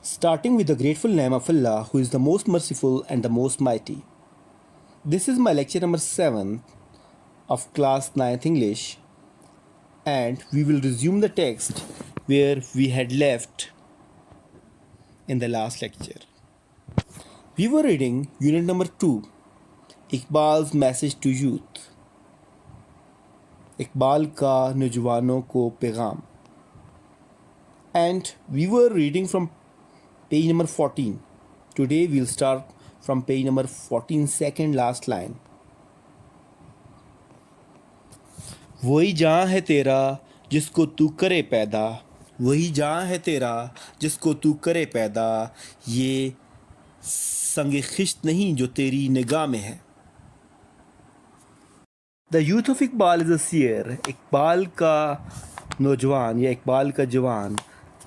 starting with the grateful name of Allah, who is the most merciful and the most mighty. This is my lecture number 7 of class 9th English, and we will resume the text where we had left in the last lecture. We were reading unit number 2, इकबाल's message to youth. Iqbal का नौजवानों को पैगाम. And we were reading from page number 14. Today we'll start from page number 14, second last line. वही जहाँ है तेरा जिसको तू करे पैदा, वही जहाँ है तेरा जिसको तू करे पैदा, ये संग खिश्त नहीं जो तेरी निगाह में है. The youth of Iqbal is a seer. Iqbal का नौजवान या इकबाल का जवान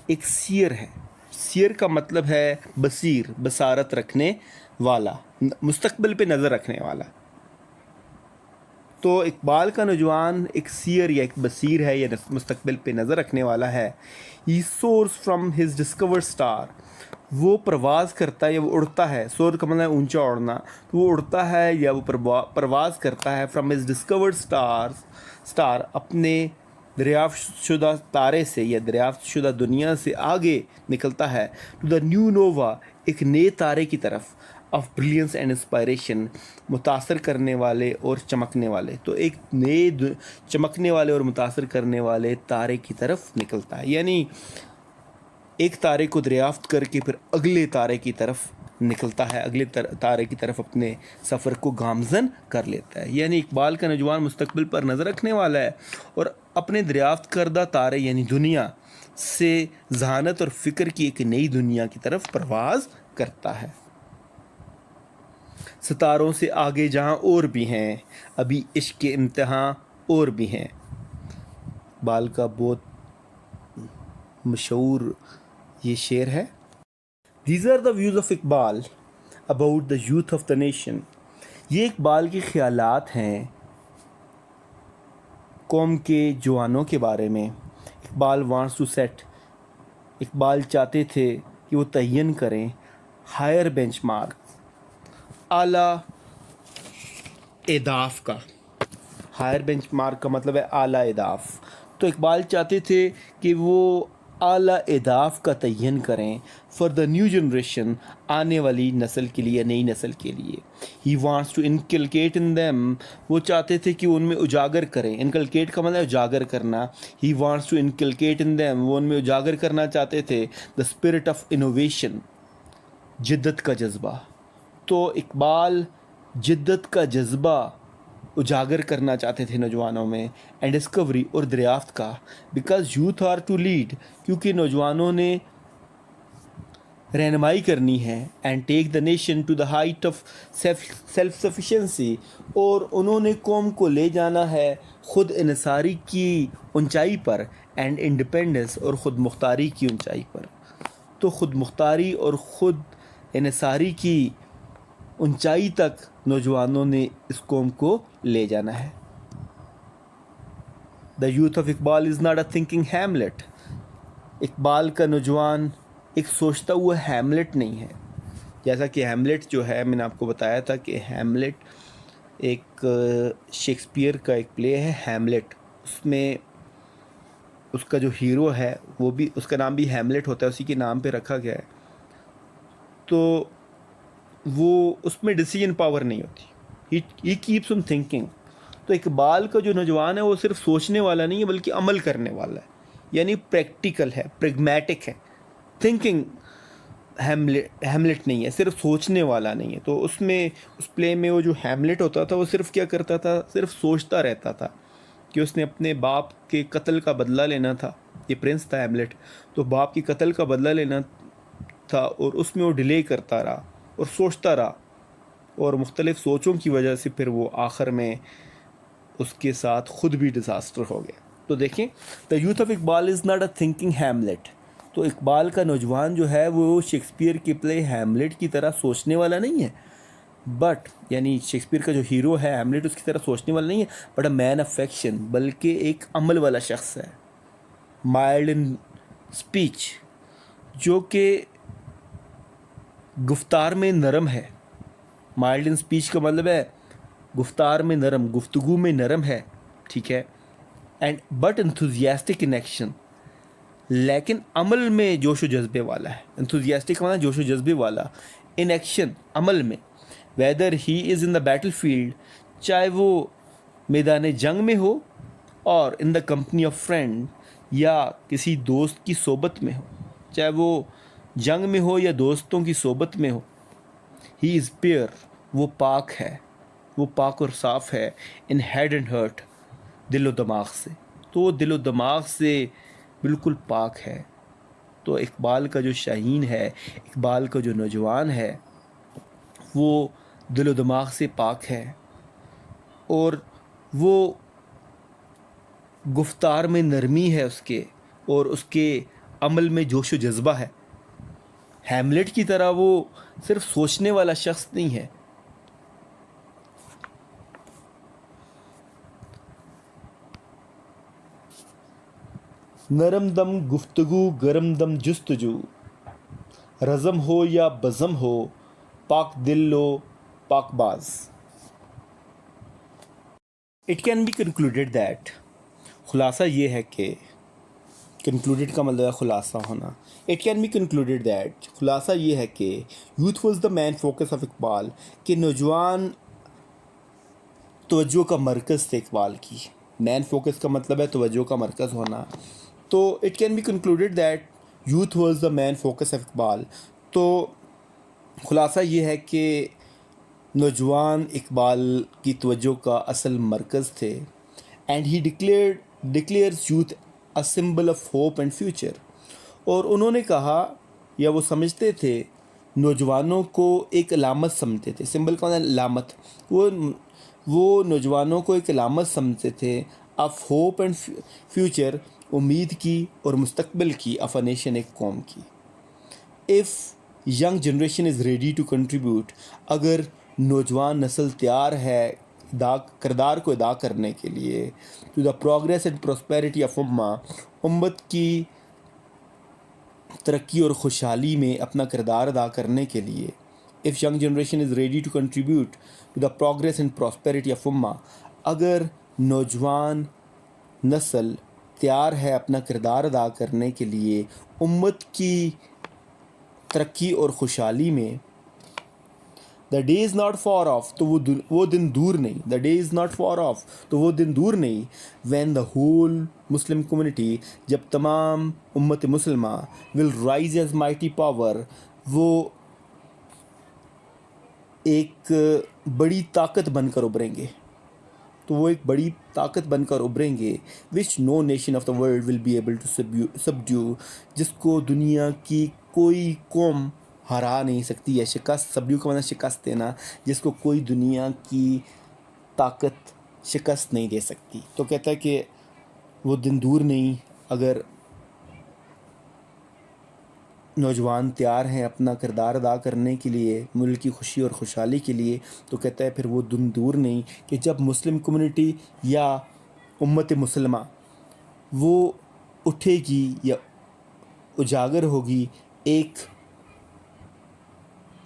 एक सीयर है. सीयर का मतलब है बसीर, बसारत रखने वाला, मुस्तकबिल पे नज़र रखने वाला. तो इकबाल का नौजवान एक सीयर या एक बसीर है या मुस्तकबिल पे नज़र रखने वाला है. He source from his discovered star. वो प्रवाज़ करता है या वो उड़ता है. सोर का मतलब ऊंचा उड़ना. तो वो उड़ता है या वो प्रवाज़ करता है फ्रॉम हिज डिस्कवर्ड स्टार अपने दरियाफ्त शुदा तारे से या दरियाफ्त शुदा दुनिया से आगे निकलता है. टू द न्यू नोवा, एक नए तारे की तरफ. ऑफ ब्रिलियंस एंड इंस्पायरेशन, मुतासर करने वाले और चमकने वाले. तो एक नए चमकने वाले और मुतासर करने वाले तारे की तरफ निकलता है. यानी एक तारे को दरियाफ्त करके फिर अगले तारे की तरफ निकलता है, अगले तारे की तरफ अपने सफ़र को गामज़न कर लेता है. यानी इकबाल का नौजवान मुस्तकबिल पर नज़र रखने वाला है और अपने दरियाफ्त करदा तारे यानी दुनिया से जहानत और फ़िक्र की एक नई दुनिया की तरफ प्रवाज़ करता है. सितारों से आगे जहाँ और भी हैं, अभी इश्क के इम्तिहान और भी हैं. इकबाल का बहुत मशहूर ये शेर है. These are the views of Iqbal about the youth of the nation. ये इकबाल के ख्यालात हैं कौम के जवानों के बारे में. Iqbal wants to set, Iqbal चाहते थे कि वो तयन करें हायर बेंचमार्क, आला एदाफ का. हायर बेंचमार्क का मतलब है आला एदाफ. तो इकबाल चाहते थे कि वो आला एदाफ का तयन करें फॉर द न्यू जनरेशन, आने वाली नस्ल के लिए, नई नस्ल के लिए. He wants to inculcate in them, वो चाहते थे कि उनमें उजागर करें. इनकलकेट का मतलब उजागर करना. He wants to inculcate in them, वो उनमें उजागर करना चाहते थे द स्पिरिट ऑफ इनोवेशन, जिद्दत का जज्बा. तो इकबाल जिद्दत का जज्बा उजागर करना चाहते थे नौजवानों में, एंड डिस्कवरी और दरियाफ्त का. Because youth are to lead, क्योंकि नौजवानों ने रहनुमाई करनी है. And take the nation to the height of self sufficiency, और उन्होंने कौम को ले जाना है ख़ुद इनसारी की ऊंचाई पर, एंड इंडिपेंडेंस और ख़ुद मुख्तारी की ऊंचाई पर. तो ख़ुद मुख्तारी और ख़ुद इनसारी की ऊंचाई तक नौजवानों ने इस कौम को ले जाना है. The youth of Iqbal is not a thinking Hamlet. Iqbal का नौजवान एक सोचता हुआ हैमलेट नहीं है. जैसा कि हैमलेट जो है, मैंने आपको बताया था कि हैमलेट एक शेक्सपियर का एक प्ले है हैमलेट. उसमें उसका जो हीरो है वो भी, उसका नाम भी हैमलेट होता है, उसी के नाम पे रखा गया है. तो वो उसमें डिसीजन पावर नहीं होती. He keeps on thinking. तो इकबाल का जो नौजवान है वो सिर्फ सोचने वाला नहीं है बल्कि अमल करने वाला है. यानी प्रैक्टिकल है, प्रेगमेटिक है. थिंकिंग हैमलेट नहीं है, सिर्फ सोचने वाला नहीं है. तो उसमें उस प्ले में वो जो हैमलेट होता था वो सिर्फ क्या करता था, सिर्फ सोचता रहता था कि उसने अपने बाप के कत्ल का बदला लेना था. ये प्रिंस था हैमलेट, तो बाप के कत्ल का बदला लेना था और उसमें वो डिले करता रहा और सोचता रहा, और मुख्तलिफ़ सोचों की वजह से फिर वो आखिर में उसके साथ ख़ुद भी डिज़ास्टर हो गया. तो देखें, the youth of Iqbal is not a thinking Hamlet. तो इकबाल का नौजवान जो है वो शेक्सपियर के प्ले हैमलेट की तरह सोचने वाला नहीं है, बट यानी शेक्सपियर का जो हीरो है हैमलेट उसकी तरह सोचने वाला नहीं है, but a man of action, बल्कि एक अमल वाला शख्स है. माइल्ड इन स्पीच, जो कि गुफ्तार में नरम है। माइल्ड इन स्पीच का मतलब है गुफ्तार में नरम, गुफ्तगू में नरम है, ठीक है। And but enthusiastic in action, लेकिन अमल में जोश व जज्बे वाला है। इंथुजियास्टिक माना जोश व जज्बे वाला, इन एक्शन अमल में। Weather he is in the battle field, चाहे वो मैदान जंग में हो और in the company of friend, या किसी दोस्त की सोबत में हो, चाहे वो जंग में हो या दोस्तों की सोबत में हो। ही इज़ प्योर, वो पाक है, वो पाक और साफ़ है। इन हेड एंड हर्ट, दिलो दिमाग से, तो वो दिलो दिमाग से बिल्कुल पाक है। तो इकबाल का जो शाहीन है, इकबाल का जो नौजवान है, वो दिलो दिमाग से पाक है और वो गुफ्तार में नरमी है उसके, और उसके अमल में जोश व जज्बा है। हैमलेट की तरह वो सिर्फ सोचने वाला शख्स नहीं है। नरम दम गुफ्तगू, गरम दम जुस्तजू, रज़म हो या बज़म हो, पाक दिल लो पाकबाज। It can be concluded that, खुलासा ये है कि, कंक्लूडेड का मतलब है खुलासा होना। It can be concluded that, खुलासा ये है कि youth was the man focus of Iqbal, कि नौजवान तवज्जो का मरकज़ थे इकबाल की। मैन फोकस का मतलब है तवज्जो का मरकज़ होना। तो it can be concluded that youth was the man focus of Iqbal. तो खुलासा ये है कि नौजवान इकबाल की तवज्जो का असल मरकज़ थे। And he declares youth a symbol of hope and future, और उन्होंने कहा या वो समझते थे, नौजवानों को एक अलामत समझते थे। सिंबल का मतलब अलामत, वो नौजवानों को एक अलामत समझते थे ऑफ होप एंड फ्यूचर, उम्मीद की और मुस्तकबिल की, ऑफ अ नेशन, एक कौम की। If young generation is ready to contribute, अगर नौजवान नस्ल तैयार है किरदार को अदा करने के लिए, to the progress and prosperity of उम्मा, उम्मत की तरक्की और खुशहाली में अपना किरदार अदा करने के लिए। If young generation is ready to contribute to the progress and prosperity of उम्मा, अगर नौजवान नस्ल तैयार है अपना किरदार अदा करने के लिए उम्मत की तरक्की और खुशहाली में, the day is not far off, तो वो दिन दूर नहीं, the day is not far off, तो वो दिन दूर नहीं, when the whole Muslim community, जब तमाम उम्मत मुसलमा, will rise as mighty power, वो एक बड़ी ताकत बनकर उभरेंगे, तो वो एक बड़ी ताकत बनकर उभरेंगे। Which no nation of the world will be able to subdue, जिसको दुनिया की कोई कौम हरा नहीं सकती है। शिकस्त, सबड्यू का मतलब शिकस्त देना, जिसको कोई दुनिया की ताकत शिकस्त नहीं दे सकती। तो कहता है कि वो दिन दूर नहीं, अगर नौजवान तैयार हैं अपना किरदार अदा करने के लिए, मुल्क की खुशी और खुशहाली के लिए, तो कहता है फिर वो दिन दूर नहीं कि जब मुस्लिम कम्युनिटी या उम्मत मुसलमा वो उठेगी या उजागर होगी, एक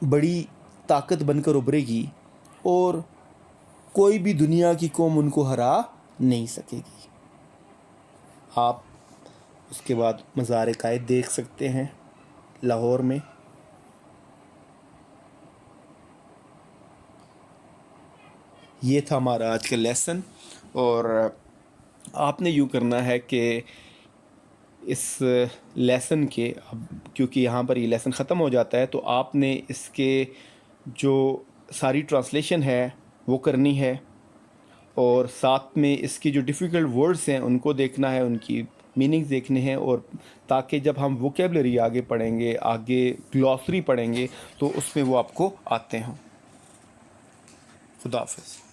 बड़ी ताकत बनकर उभरेगी और कोई भी दुनिया की कौम उनको हरा नहीं सकेगी। आप उसके बाद मज़ार कायद देख सकते हैं लाहौर में। ये था हमारा आज का लेसन, और आपने यूँ करना है कि इस लेसन के, अब क्योंकि यहाँ पर ये लेसन ख़त्म हो जाता है, तो आपने इसके जो सारी ट्रांसलेशन है वो करनी है, और साथ में इसकी जो डिफ़िकल्ट वर्ड्स हैं उनको देखना है, उनकी मीनिंग्स देखने हैं, और ताकि जब हम वोकेबलरी आगे पढ़ेंगे, आगे ग्लॉसरी पढ़ेंगे, तो उसमें वो आपको आते हों। खुदा हाफ़िज़।